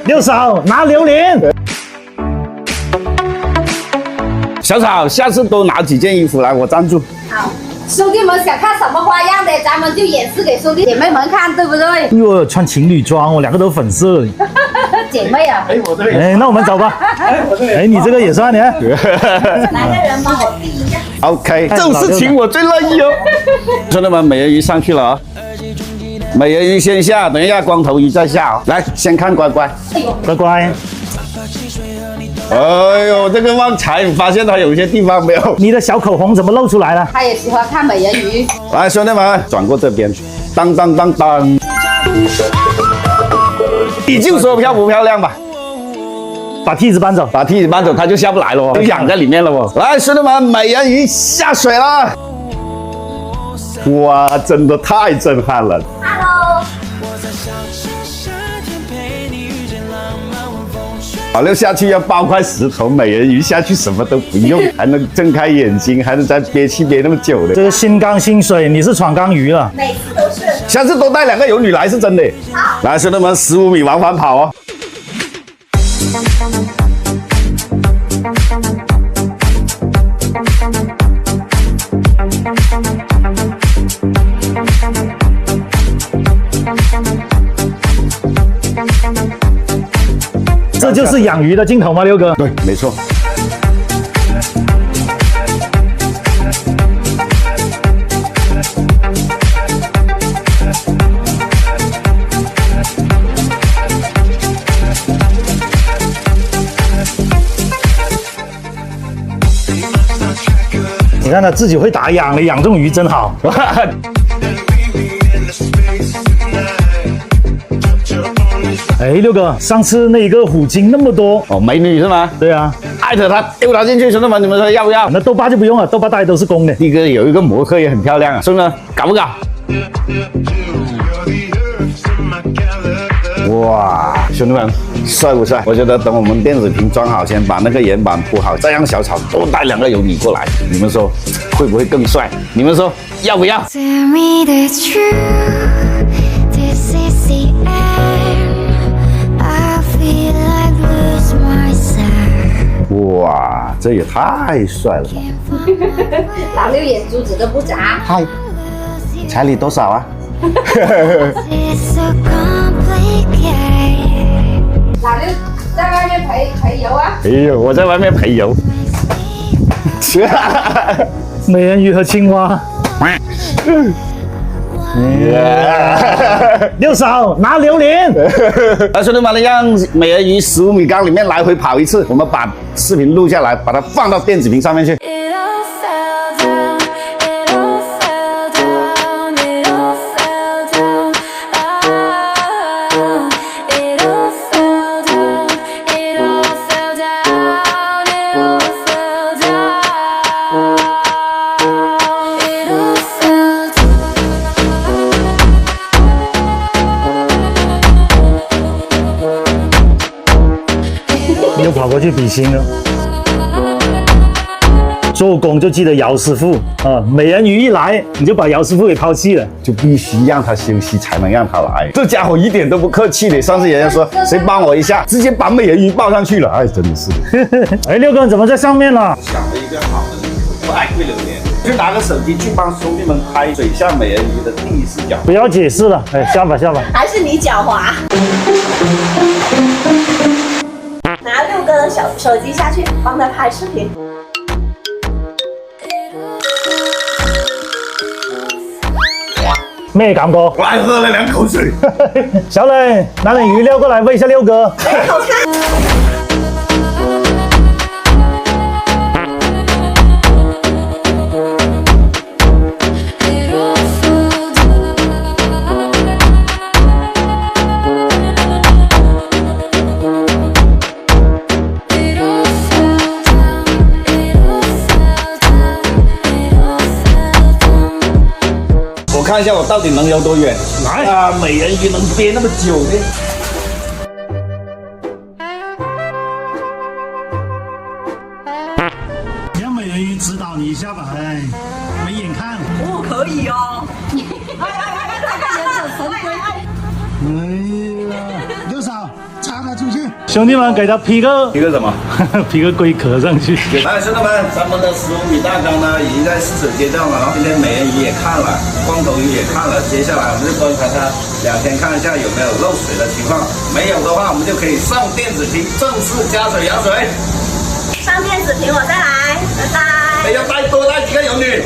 六嫂拿榴莲。小草，下次多拿几件衣服来，我赞助。好，兄弟们想看什么花样的，咱们就演示给兄弟姐妹们看，对不对？哎呦，穿情侣装，我两个都粉色。姐妹啊，我这哎，那我们走吧。哎，你这个也算呢。哪个人帮我递一下？ OK，这种事情我最乐意哦。兄弟们，美人鱼上去了啊、美人鱼先下，等一下光头鱼再下啊、来，先看乖乖。乖乖，哎呦，这个旺财，你发现它有些地方没有？你的小口红怎么露出来了？他也喜欢看美人鱼。来，兄弟们，转过这边，当当当当。你就说漂不漂亮吧？把梯子搬走。把梯子搬走，它就下不来了哦，就养在里面了哦。来，兄弟们，美人鱼下水了！哇，真的太震撼了。 Hello，老六下去要抱块石头，美人鱼下去什么都不用，还能睁开眼睛，还能再憋气憋那么久的。这个新缸新水，你是闯缸鱼了。每次都是。下次多带2个游女来是真的。好，来，兄弟们，15米往返跑哦。这就是养鱼的镜头吗，六哥？对，没错。你看他自己会打烊了，养这种鱼真好。哎，六哥，上次那个虎鲸那么多，哦，美女是吗？对啊，艾特她丢她进去，兄弟们，你们说要不要？那豆爸就不用了，豆爸大家都是公的。第一个有一个模特也很漂亮啊，兄弟们，搞不搞？哇，兄弟们，帅不帅？我觉得等我们电子屏装好先，把那个岩板铺好，再让小草多带2个游女过来，你们说会不会更帅？你们说要不要？ Tell me the truth, this is the end. I feel like lose myself. 哇，这也太帅了吧！老六眼珠子都不眨。嗨，彩礼多少啊？ It's so complicated. 老六在外面陪游啊。哎呦，我在外面陪游。美人鱼和青蛙。六嫂拿榴莲。来，兄弟们，让美人鱼15米缸里面来回跑一次，我们把视频录下来，把它放到电子屏上面去。 It all fell down. It all fell down. It all fell down. Ah, it all fell down. It all fell down. It all fell down. It all fell down. 又跑过去比心了。做工就记得姚师傅啊，美人鱼一来你就把姚师傅给抛弃了。就必须让他休息，才能让他来。这家伙一点都不客气的，上次人家说谁帮我一下，直接把美人鱼抱上去了。哎，真的是。哎，六哥怎么在上面了？想了一个好的，不爱会榴莲，就拿个手机去帮兄弟们拍水下美人鱼的第一视角。不要解释了，哎，下吧下吧。还是你狡猾？拿6个的手机下去，帮他拍视频。咩感觉？我还喝了2口水。小磊，拿点鱼料过来喂一下六哥。哎，好看。我看一下我到底能游多远。来啊，美人鱼能憋那么久呢？让美人鱼指导你一下吧，哎，没眼看。不可以哦。哎呀。兄弟们给他披个一个什么？披个龟壳上去。来，兄弟们，咱们的15米大缸呢，已经在试水阶段了。今天美人鱼也看了，光头鱼也看了，接下来我们就观察它2天，看一下有没有漏水的情况。没有的话，我们就可以上电子瓶，正式加水养水。上电子瓶，我再来，拜拜。要多带几个泳女。